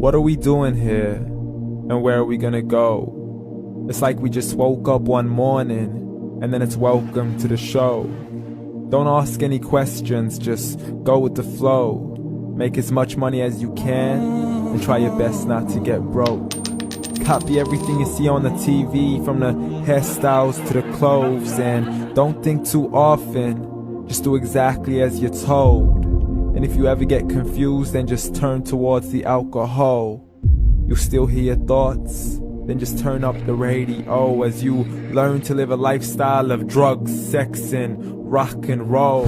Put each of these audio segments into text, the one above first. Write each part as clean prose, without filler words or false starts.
What are we doing here? And where are we gonna go? It's like we just woke up one morning, and then it's welcome to the show. Don't ask any questions, just go with the flow. Make as much money as you can, and try your best not to get broke. Copy everything you see on the TV, from the hairstyles to the clothes, and don't think too often, just do exactly as you're told. And if you ever get confused, then just turn towards the alcohol. You'll still hear your thoughts, then just turn up the radio as you learn to live a lifestyle of drugs, sex, and rock and roll.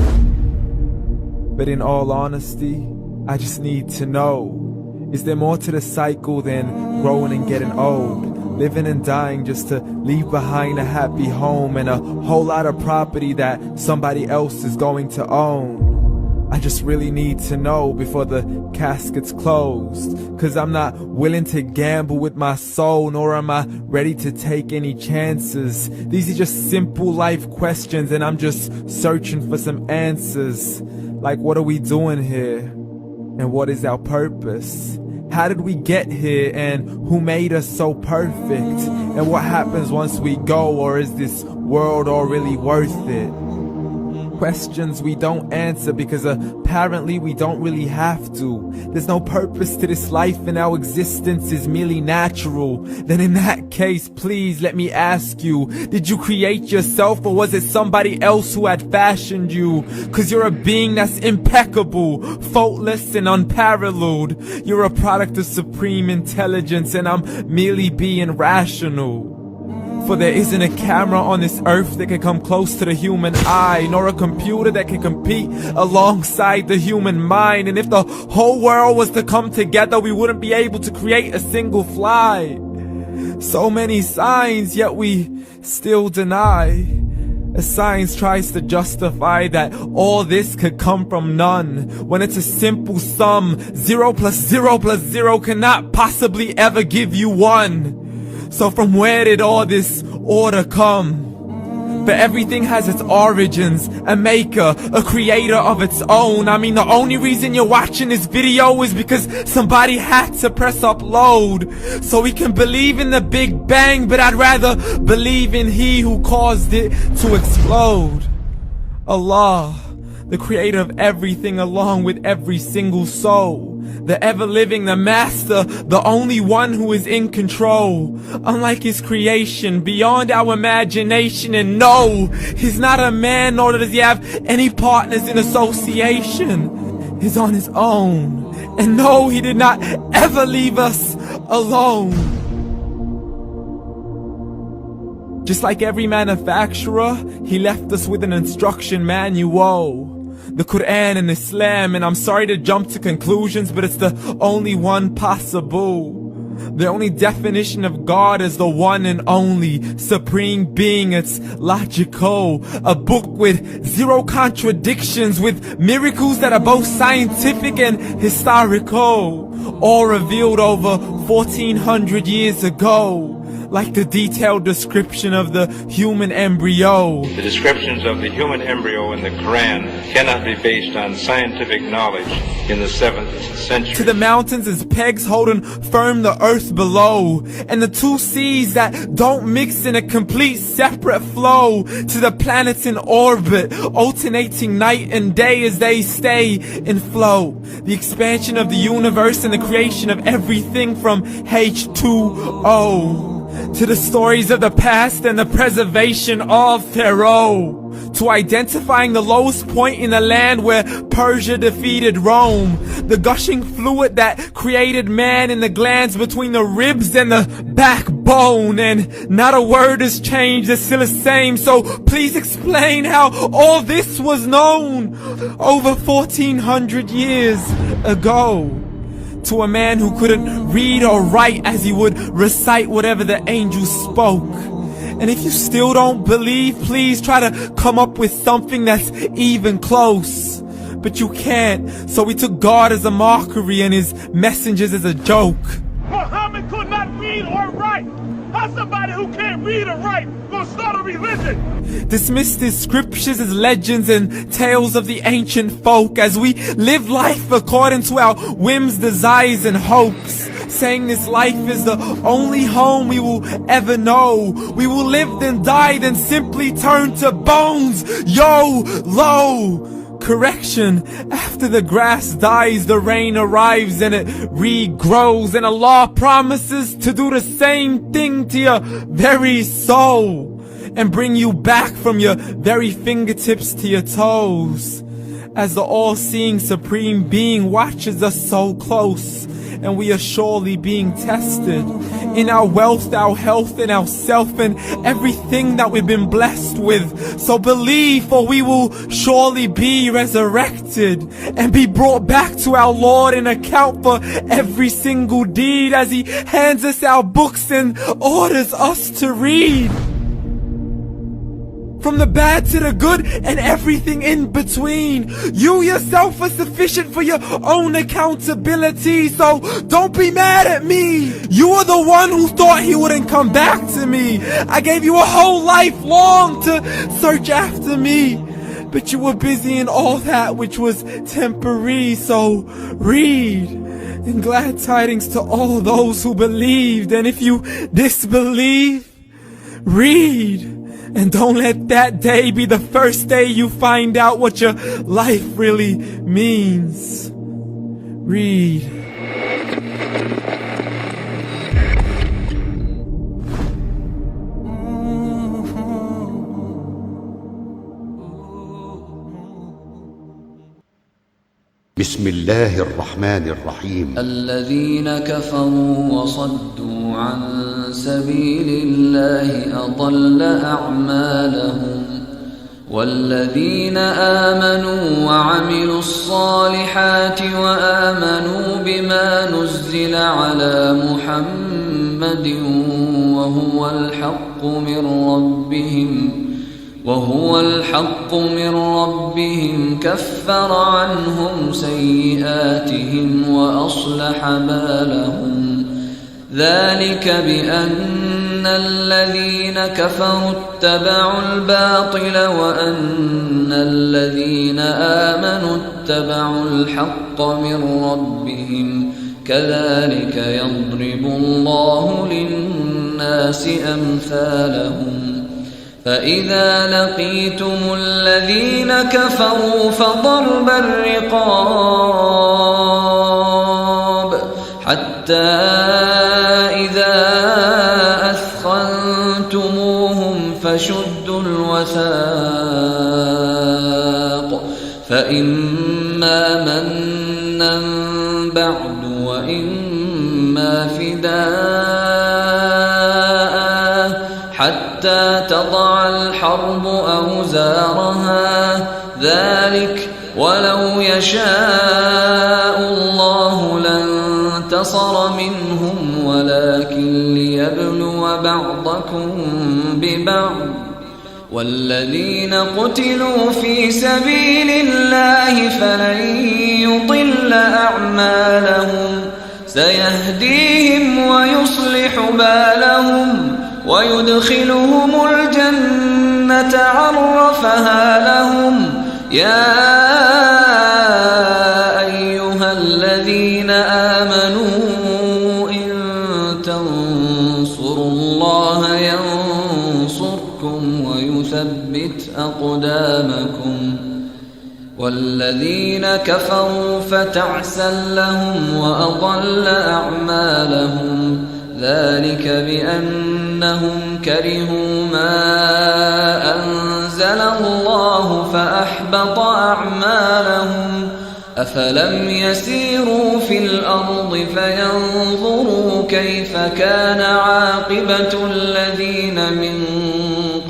But in all honesty, I just need to know, is there more to the cycle than growing and getting old? Living and dying just to leave behind a happy home and a whole lot of property that somebody else is going to own. I just really need to know before the casket's closed, 'cause I'm not willing to gamble with my soul, nor am I ready to take any chances. These are just simple life questions, and I'm just searching for some answers. Like, what are we doing here? And what is our purpose? How did we get here, and who made us so perfect? And what happens once we go, or is this world all really worth it? Questions we don't answer because apparently we don't really have to. There's no purpose to this life and our existence is merely natural. Then in that case, please let me ask you, did you create yourself, or was it somebody else who had fashioned you? 'Cause you're a being that's impeccable, faultless and unparalleled. You're a product of supreme intelligence, and I'm merely being rational. For there isn't a camera on this earth that can come close to the human eye, nor a computer that can compete alongside the human mind. And if the whole world was to come together, we wouldn't be able to create a single fly. So many signs, yet we still deny. As science tries to justify that all this could come from none, when it's a simple sum. 0 plus 0 plus 0 cannot possibly ever give you 1. So from where did all this order come? But everything has its origins, a maker, a creator of its own. I mean, the only reason you're watching this video is because somebody had to press upload. So we can believe in the Big Bang, but I'd rather believe in He who caused it to explode. Allah, the creator of everything, along with every single soul. The ever-living, the master, the only one who is in control. Unlike his creation, beyond our imagination. And no, he's not a man, nor does he have any partners in association. He's on his own. And no, he did not ever leave us alone. Just like every manufacturer, he left us with an instruction manual. The Quran and Islam, and I'm sorry to jump to conclusions, but it's the only one possible. The only definition of God is the one and only supreme being. It's logical, a book with 0 contradictions, with miracles that are both scientific and historical, all revealed over 1400 years ago. Like the detailed description of the human embryo. The descriptions of the human embryo in the Quran cannot be based on scientific knowledge in the 7th century. To the mountains as pegs holding firm the earth below, and the 2 seas that don't mix in a complete separate flow. To the planets in orbit, alternating night and day as they stay in flow. The expansion of the universe and the creation of everything from H2O. To the stories of the past and the preservation of Pharaoh. To identifying the lowest point in the land where Persia defeated Rome. The gushing fluid that created man in the glands between the ribs and the backbone. And not a word has changed, it's still the same. So please explain how all this was known over 1400 years ago. To a man who couldn't read or write, as he would recite whatever the angels spoke. And if you still don't believe, please try to come up with something that's even close. But you can't, so we took God as a mockery and his messengers as a joke. Muhammad could not read or write. How's somebody who can't read or write gonna start a religion? Dismissed his scriptures as legends and tales of the ancient folk, as we live life according to our whims, desires, and hopes. saying this life is the only home we will ever know. We will live then die then simply turn to bones. YOLO! Correction, after the grass dies, the rain arrives and it regrows, and Allah promises to do the same thing to your very soul and bring you back from your very fingertips to your toes, as the all-seeing supreme being watches us so close, and we are surely being tested in our wealth, our health, and our self, and everything that we've been blessed with. So believe, for we will surely be resurrected and be brought back to our Lord and account for every single deed, as He hands us our books and orders us to read. From the bad to the good and everything in between. You yourself are sufficient for your own accountability, so don't be mad at me. You are the one who thought He wouldn't come back to me. I gave you a whole life long to search after me, but you were busy in all that which was temporary. So read, and glad tidings to all those who believed. And if you disbelieve, read. And don't let that day be the first day you find out what your life really means. Read. بسم الله الرحمن الرحيم. الذين كفروا وصدوا عن سبيل الله أضل أعمالهم والذين آمنوا وعملوا الصالحات وآمنوا بما نزل على محمد وهو الحق من ربهم كفر عنهم سيئاتهم وأصلح بالهم ذلك بأن الذين كفروا اتبعوا الباطل وأن الذين آمنوا اتبعوا الحق من ربهم كذلك يضرب الله للناس أمثالهم فإذا لقيتم الذين كفروا فضرب الرقاب حتى إذا أثخنتموهم فشدوا الوثاق فإما منا بعد وإما فداء حتى تضع الحرب أوزارها ذلك ولو يشاء الله لانتصر منهم ولكن ليبلو بعضكم ببعض والذين قتلوا في سبيل الله فلن يضل أعمالهم سيهديهم ويصلح بالهم ويدخلهم الجنة عرفها لهم يا أيها الذين آمنوا إن تنصروا الله ينصركم ويثبت أقدامكم والذين كفروا فتعسا لهم وأضل أعمالهم ذلك بأنهم كرهوا ما أنزل الله فأحبط أعمالهم أفلم يسيروا في الأرض فينظروا كيف كان عاقبة الذين من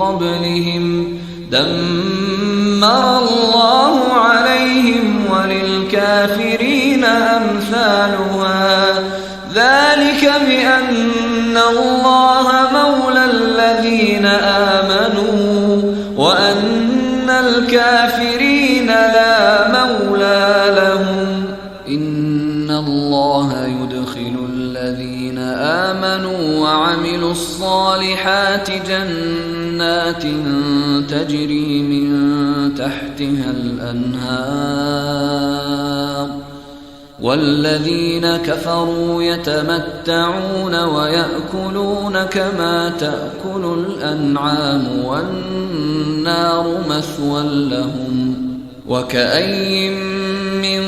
قبلهم دمر الله عليهم وللكافرين أمثالها ذلك بأن الله مولى الذين آمنوا وأن الكافرين لا مولى لهم إن الله يدخل الذين آمنوا وعملوا الصالحات جنات تجري من تحتها الأنهار والذين كفروا يتمتعون ويأكلون كما تأكل الأنعام والنار مثوى لهم وكأي من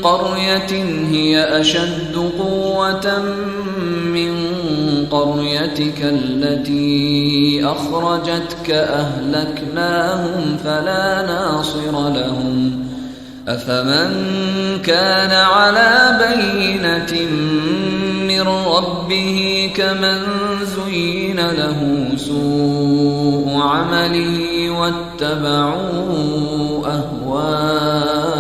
قرية هي أشد قوة من قريتك التي أخرجتك أهلكناهم فلا ناصر لهم أفمن كان على بينة من ربه كمن زين له سوء عمله واتبعوا أهواءهم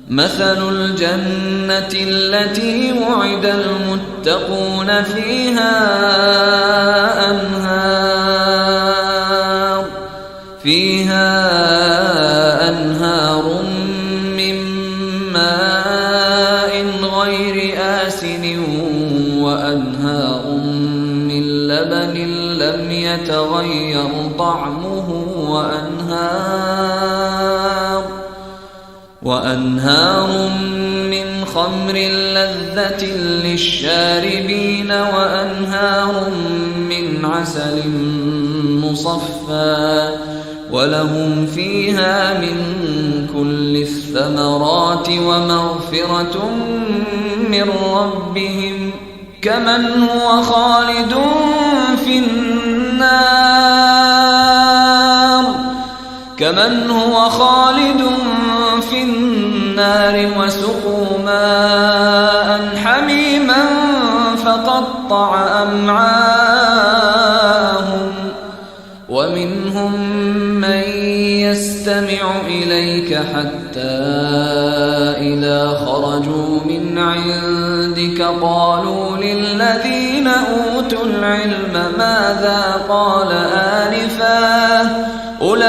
مثل الجنة التي وعد المتقون فيها أنهار من ماء غير آسن وأنهار من لبن لم يتغير طعمه وأنهار من خمر لذة للشاربين وأنهار من عسل مصفى ولهم فيها من كل الثمرات ومغفرة من ربهم كمن هو خالد في النار وسقوا ماء حميما فقطع أمعاءهم ومنهم من يستمع إليك حتى إذا خرجوا من عندك قالوا للذين أوتوا العلم ماذا قال آنفا أولئك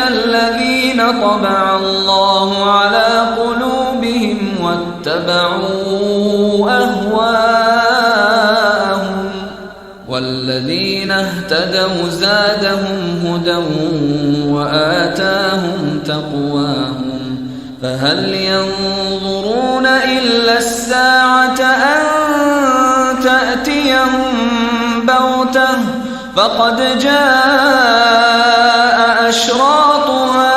الذين طبع الله على قلوبهم واتبعوا أهواءهم والذين اهتدوا زادهم هدى وآتاهم تقواهم فهل ينظرون إلا الساعة أن تأتيهم بغتة فقد جاء أشراطها